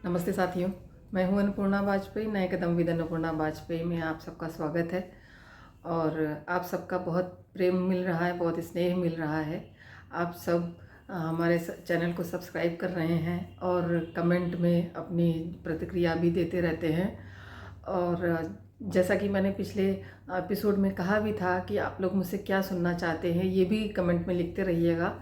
नमस्ते साथियों, मैं हूं अन्नपूर्णा वाजपेयी। नए कदम विद अन्नपूर्णा वाजपेयी में आप सबका स्वागत है। और आप सबका बहुत प्रेम मिल रहा है, बहुत स्नेह मिल रहा है। आप सब हमारे चैनल को सब्सक्राइब कर रहे हैं और कमेंट में अपनी प्रतिक्रिया भी देते रहते हैं। और जैसा कि मैंने पिछले एपिसोड में कहा भी था कि आप लोग मुझसे क्या सुनना चाहते हैं, ये भी कमेंट में लिखते रहिएगा।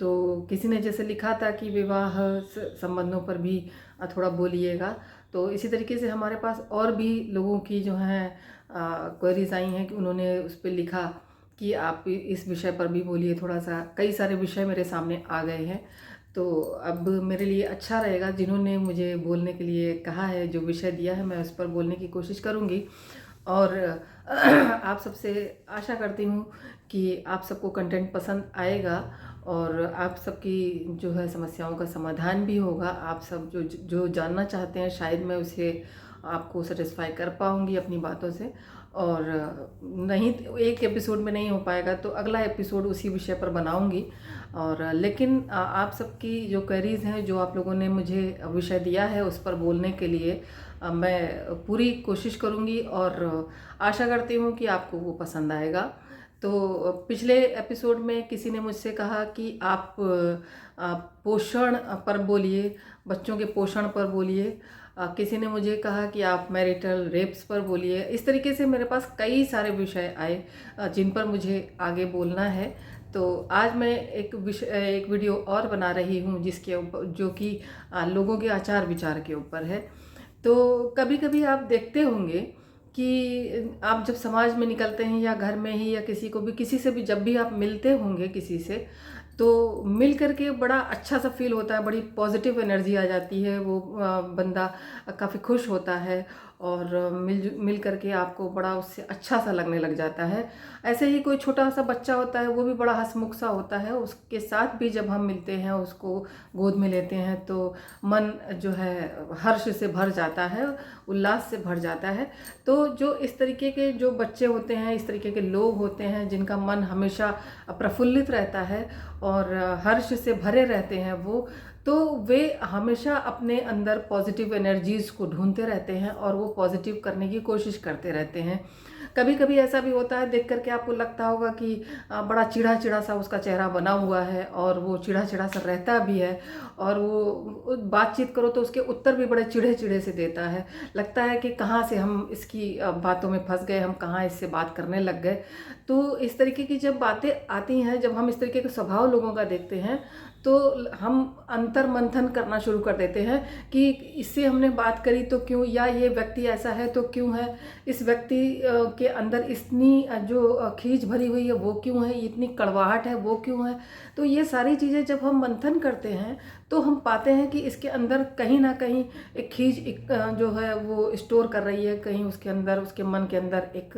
तो किसी ने जैसे लिखा था कि विवाह संबंधों पर भी थोड़ा बोलिएगा, तो इसी तरीके से हमारे पास और भी लोगों की जो हैं क्वेरीज आई हैं कि उन्होंने उस पर लिखा कि आप इस विषय पर भी बोलिए थोड़ा सा। कई सारे विषय मेरे सामने आ गए हैं, तो अब मेरे लिए अच्छा रहेगा, जिन्होंने मुझे बोलने के लिए कहा है, जो विषय दिया है, मैं उस पर बोलने की कोशिश करूँगी। और आप सबसे आशा करती हूँ कि आप सबको कंटेंट पसंद आएगा और आप सबकी जो है समस्याओं का समाधान भी होगा। आप सब जो जो जानना चाहते हैं, शायद मैं उसे आपको सेटिस्फाई कर पाऊँगी अपनी बातों से। और नहीं, एक एपिसोड में नहीं हो पाएगा तो अगला एपिसोड उसी विषय पर बनाऊंगी। और लेकिन आप सबकी जो क्वेरीज हैं, जो आप लोगों ने मुझे विषय दिया है उस पर बोलने के लिए मैं पूरी कोशिश करूंगी और आशा करती हूँ कि आपको वो पसंद आएगा। तो पिछले एपिसोड में किसी ने मुझसे कहा कि आप पोषण पर बोलिए, बच्चों के पोषण पर बोलिए। किसी ने मुझे कहा कि आप मैरिटल रेप्स पर बोलिए। इस तरीके से मेरे पास कई सारे विषय आए जिन पर मुझे आगे बोलना है। तो आज मैं एक वीडियो और बना रही हूँ जिसके ऊपर, जो कि लोगों के आचार विचार के ऊपर है। तो कभी कभी आप देखते होंगे कि आप जब समाज में निकलते हैं या घर में ही या किसी को भी, किसी से भी जब भी आप मिलते होंगे किसी से, तो मिल करके बड़ा अच्छा सा फील होता है, बड़ी पॉजिटिव एनर्जी आ जाती है। वो बंदा काफ़ी खुश होता है और मिल करके आपको बड़ा उससे अच्छा सा लगने लग जाता है। ऐसे ही कोई छोटा सा बच्चा होता है, वो भी बड़ा हंसमुख सा होता है। उसके साथ भी जब हम मिलते हैं, उसको गोद में लेते हैं, तो मन जो है हर्ष से भर जाता है, उल्लास से भर जाता है। तो जो इस तरीके के जो बच्चे होते हैं, इस तरीके के लोग होते हैं जिनका मन हमेशा प्रफुल्लित रहता है और हर्ष से भरे रहते हैं, वो तो वे हमेशा अपने अंदर पॉजिटिव एनर्जीज को ढूंढते रहते हैं और वो पॉजिटिव करने की कोशिश करते रहते हैं। कभी कभी ऐसा भी होता है, देख करके आपको लगता होगा कि बड़ा चिढ़ा चिढ़ा सा उसका चेहरा बना हुआ है और वो चिढ़ा चिढ़ा सा रहता भी है। और वो बातचीत करो तो उसके उत्तर भी बड़े चिढ़े चिढ़े से देता है। लगता है कि कहाँ से हम इसकी बातों में फंस गए, हम कहाँ इससे बात करने लग गए। तो इस तरीके की जब बातें आती हैं, जब हम इस तरीके के स्वभाव लोगों का देखते हैं, तो हम अंतर मंथन करना शुरू कर देते हैं कि इससे हमने बात करी तो क्यों, या ये व्यक्ति ऐसा है तो क्यों है, इस व्यक्ति के अंदर इतनी जो खींच भरी हुई है वो क्यों है, इतनी कड़वाहट है वो क्यों है। तो ये सारी चीज़ें जब हम मंथन करते हैं तो हम पाते हैं कि इसके अंदर कहीं ना कहीं एक खींच जो है वो स्टोर कर रही है, कहीं उसके अंदर, उसके मन के अंदर एक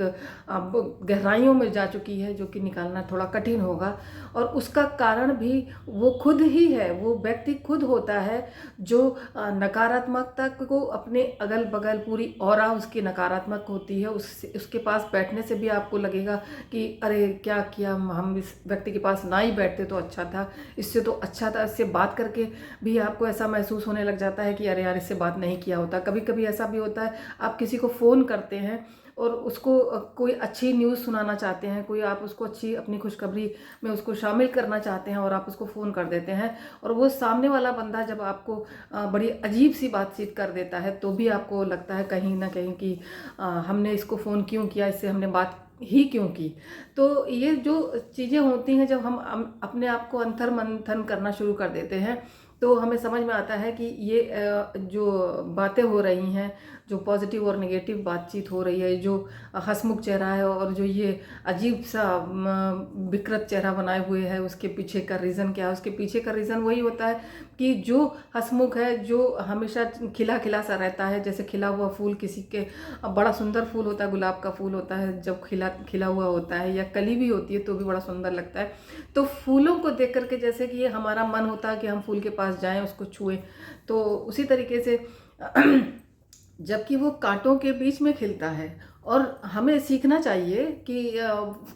गहराइयों में जा चुकी है, जो कि निकालना थोड़ा कठिन होगा। और उसका कारण भी वो खुद ही है, वो व्यक्ति खुद होता है जो नकारात्मकता को अपने अगल बगल, पूरी ऑरा उसकी नकारात्मक होती है। उसके पास बैठने से भी आपको लगेगा कि अरे क्या किया, हम इस व्यक्ति के पास ना ही बैठते तो अच्छा था, इससे तो अच्छा था। इससे बात करके भी आपको ऐसा महसूस होने लग जाता है कि अरे यार, इससे बात नहीं किया होता। कभी कभी ऐसा भी होता है, आप किसी को फ़ोन करते हैं और उसको कोई अच्छी न्यूज़ सुनाना चाहते हैं, कोई आप उसको अच्छी अपनी खुशखबरी में उसको शामिल करना चाहते हैं और आप उसको फ़ोन कर देते हैं, और वो सामने वाला बंदा जब आपको बड़ी अजीब सी बातचीत कर देता है, तो भी आपको लगता है कहीं ना कहीं कि हमने इसको फ़ोन क्यों किया, इससे हमने बात ही क्यों की। तो ये जो चीज़ें होती हैं, जब हम अपने आप को अंतर मंथन करना शुरू कर देते हैं, तो हमें समझ में आता है कि ये जो बातें हो रही हैं, जो पॉजिटिव और नेगेटिव बातचीत हो रही है, जो हंसमुख चेहरा है और जो ये अजीब सा विकृत चेहरा बनाए हुए है, उसके पीछे का रीज़न क्या है? उसके पीछे का रीज़न वही होता है कि जो हंसमुख है, जो हमेशा खिला खिला सा रहता है, जैसे खिला हुआ फूल, किसी के बड़ा सुंदर फूल होता है, गुलाब का फूल होता है, जब खिला खिला हुआ होता है, या कली भी होती है तो भी बड़ा सुंदर लगता है। तो फूलों को देख करके जैसे कि ये हमारा मन होता है कि हम फूल के पास जाएं, उसको छुएं, तो उसी तरीके से जबकि वो कांटों के बीच में खिलता है और हमें सीखना चाहिए कि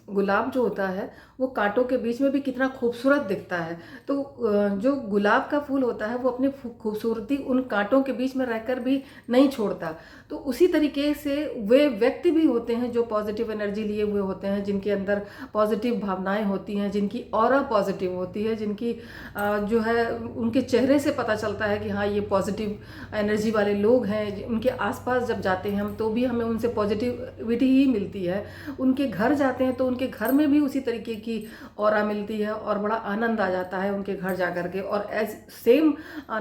गुलाब जो होता है वो कांटों के बीच में भी कितना खूबसूरत दिखता है। तो जो गुलाब का फूल होता है वो अपनी खूबसूरती उन कांटों के बीच में रहकर भी नहीं छोड़ता। तो उसी तरीके से वे व्यक्ति भी होते हैं जो पॉजिटिव एनर्जी लिए हुए होते हैं, जिनके अंदर पॉजिटिव भावनाएं होती हैं, जिनकी ऑरा पॉजिटिव होती है, जिनकी जो है उनके चेहरे से पता चलता है कि हाँ ये पॉजिटिव एनर्जी वाले लोग हैं। उनके आसपास जब जाते हैं हम तो भी हमें उनसे पॉजिटिविटी ही मिलती है। उनके घर जाते हैं तो उनके घर में भी उसी तरीके की ऑरा मिलती है और बड़ा आनंद आ जाता है उनके घर जा कर के। और एज सेम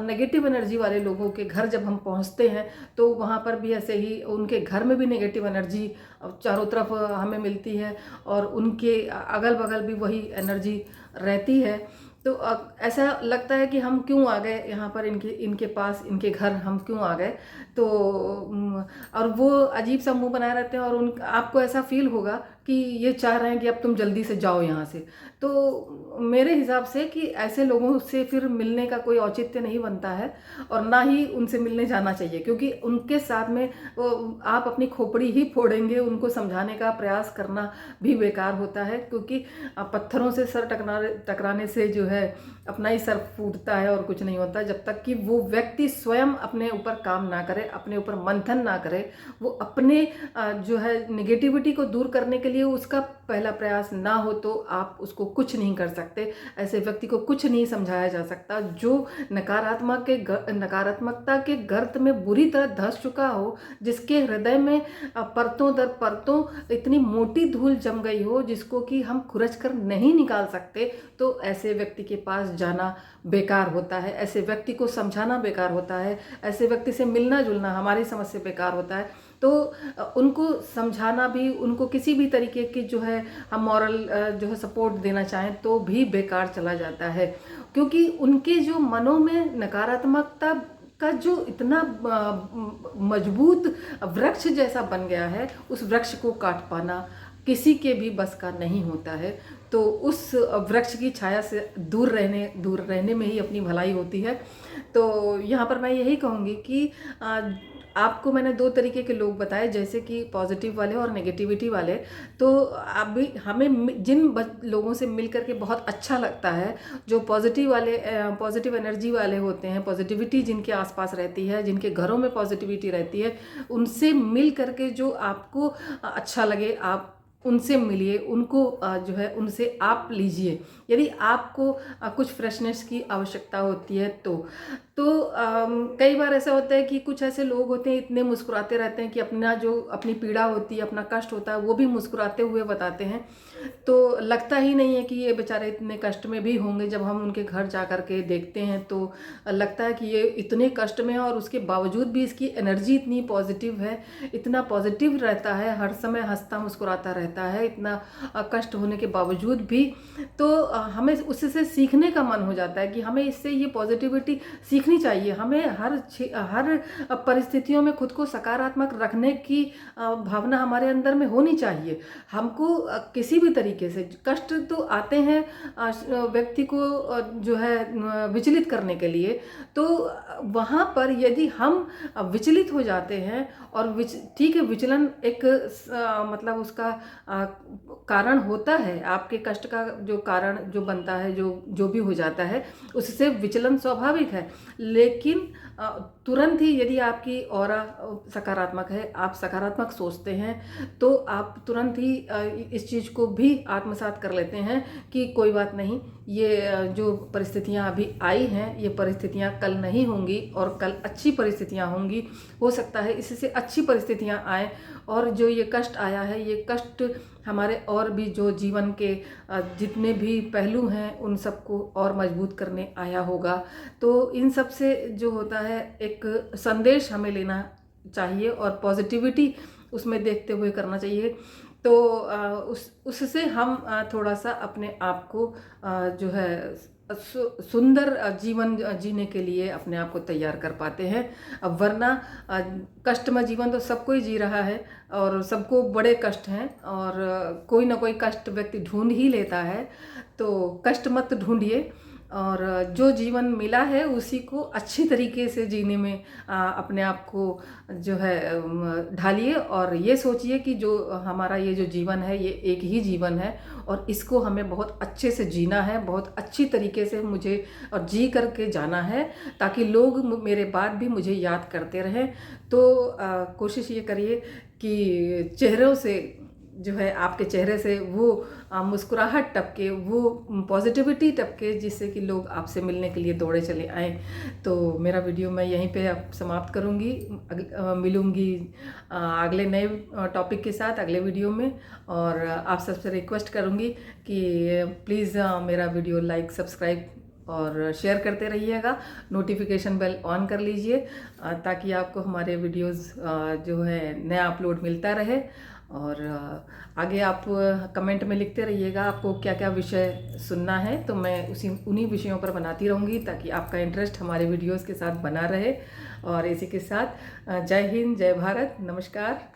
नेगेटिव एनर्जी वाले लोगों के घर जब हम पहुंचते हैं तो वहाँ पर भी ऐसे ही उनके घर में भी नेगेटिव एनर्जी चारों तरफ हमें मिलती है और उनके अगल बगल भी वही एनर्जी रहती है। तो ऐसा लगता है कि हम क्यों आ गए यहाँ पर, इनके पास, इनके घर हम क्यों आ गए। तो और वो अजीब सा मुंह बनाए रहते हैं और उन आपको ऐसा फील होगा कि ये चाह रहे हैं कि अब तुम जल्दी से जाओ यहाँ से। तो मेरे हिसाब से कि ऐसे लोगों से फिर मिलने का कोई औचित्य नहीं बनता है और ना ही उनसे मिलने जाना चाहिए, क्योंकि उनके साथ में आप अपनी खोपड़ी ही फोड़ेंगे। उनको समझाने का प्रयास करना भी बेकार होता है, क्योंकि पत्थरों से सर टकराने से जो है अपना ही सर फूटता है और कुछ नहीं होता। जब तक कि वो व्यक्ति स्वयं अपने ऊपर काम ना करे, अपने ऊपर मंथन ना करे, वो अपने जो है निगेटिविटी को दूर करने के लिए उसका पहला प्रयास ना हो, तो आप उसको कुछ नहीं कर सकते। ऐसे व्यक्ति को कुछ नहीं समझाया जा सकता जो नकारात्मकता के गर्त में बुरी तरह धंस चुका हो, जिसके हृदय में परतों दर परतों इतनी मोटी धूल जम गई हो जिसको कि हम खुरच कर नहीं निकाल सकते। तो ऐसे व्यक्ति के पास जाना बेकार होता है, ऐसे व्यक्ति को समझाना बेकार होता है, ऐसे व्यक्ति से मिलना जुलना हमारी समझ से बेकार होता है। तो उनको समझाना भी, उनको किसी भी तरीके की जो है हम मॉरल जो है सपोर्ट देना चाहें तो भी बेकार चला जाता है, क्योंकि उनके जो मनों में नकारात्मकता का जो इतना मजबूत वृक्ष जैसा बन गया है, उस वृक्ष को काट पाना किसी के भी बस का नहीं होता है। तो उस वृक्ष की छाया से दूर रहने में ही अपनी भलाई होती है। तो यहाँ पर मैं यही कहूँगी कि आपको मैंने दो तरीके के लोग बताए, जैसे कि पॉजिटिव वाले और नेगेटिविटी वाले। तो अभी हमें जिन लोगों से मिल करके बहुत अच्छा लगता है, जो पॉजिटिव एनर्जी वाले होते हैं, पॉजिटिविटी जिनके आसपास रहती है, जिनके घरों में पॉजिटिविटी रहती है, उनसे मिल करके जो आपको अच्छा लगे आप उनसे मिलिए, उनको जो है उनसे आप लीजिए। यदि आपको कुछ फ्रेशनेस की आवश्यकता होती है तो कई बार ऐसा होता है कि कुछ ऐसे लोग होते हैं इतने मुस्कुराते रहते हैं कि अपनी पीड़ा होती है, अपना कष्ट होता है, वो भी मुस्कुराते हुए बताते हैं। तो लगता ही नहीं है कि ये बेचारे इतने कष्ट में भी होंगे। जब हम उनके घर जा कर के देखते हैं तो लगता है कि ये इतने कष्ट में है और उसके बावजूद भी इसकी एनर्जी इतनी पॉजिटिव है, इतना पॉजिटिव रहता है, हर समय हंसता मुस्कुराता रहता है, इतना कष्ट होने के बावजूद भी। तो हमें उससे सीखने का मन हो जाता है कि हमें इससे ये पॉजिटिविटी सीखनी चाहिए। हमें हर परिस्थितियों में खुद को सकारात्मक रखने की भावना हमारे अंदर में होनी चाहिए। हमको किसी भी तरीके से कष्ट तो आते हैं व्यक्ति को जो है विचलित करने के लिए। तो वहाँ पर यदि हम विचलित हो जाते हैं और ठीक है, विचलन एक मतलब उसका कारण होता है, आपके कष्ट का जो कारण जो बनता है, जो भी हो जाता है, उससे विचलन स्वाभाविक है। लेकिन तुरंत ही यदि आपकी ऑरा सकारात्मक है, आप सकारात्मक सोचते हैं, तो आप तुरंत ही इस चीज़ को भी आत्मसात कर लेते हैं कि कोई बात नहीं, ये जो परिस्थितियां अभी आई हैं, ये परिस्थितियां कल नहीं होंगी और कल अच्छी परिस्थितियां होंगी। हो सकता है इससे अच्छी परिस्थितियां आए और जो ये कष्ट आया है, ये कष्ट हमारे और भी जो जीवन के जितने भी पहलू हैं उन सबको और मजबूत करने आया होगा। तो इन सब से जो होता है एक संदेश हमें लेना चाहिए और पॉजिटिविटी उसमें देखते हुए करना चाहिए। तो उससे हम थोड़ा सा अपने आप को जो है सुंदर जीवन जीने के लिए अपने आप को तैयार कर पाते हैं। अब वरना कष्टमय जीवन तो सबको ही जी रहा है और सबको बड़े कष्ट हैं और कोई ना कोई कष्ट व्यक्ति ढूंढ ही लेता है। तो कष्ट मत ढूंढिए और जो जीवन मिला है उसी को अच्छी तरीके से जीने में अपने आप को जो है ढालिए और ये सोचिए कि जो हमारा ये जो जीवन है ये एक ही जीवन है और इसको हमें बहुत अच्छे से जीना है, बहुत अच्छी तरीके से मुझे और जी करके जाना है, ताकि लोग मेरे बाद भी मुझे याद करते रहें। तो कोशिश ये करिए कि चेहरों से जो है, आपके चेहरे से वो मुस्कुराहट टपके, वो पॉजिटिविटी टपके, जिससे कि लोग आपसे मिलने के लिए दौड़े चले आएँ। तो मेरा वीडियो मैं यहीं पे अब समाप्त करूँगी। मिलूँगी अगले नए टॉपिक के साथ अगले वीडियो में। और आप सबसे रिक्वेस्ट करूँगी कि प्लीज़ मेरा वीडियो लाइक, सब्सक्राइब और शेयर करते रहिएगा। नोटिफिकेशन बेल ऑन कर लीजिए ताकि आपको हमारे वीडियोस जो है नया अपलोड मिलता रहे। और आगे आप कमेंट में लिखते रहिएगा आपको क्या क्या विषय सुनना है, तो मैं उन्हीं विषयों पर बनाती रहूँगी ताकि आपका इंटरेस्ट हमारे वीडियोस के साथ बना रहे। और इसी के साथ जय हिंद, जय भारत, नमस्कार।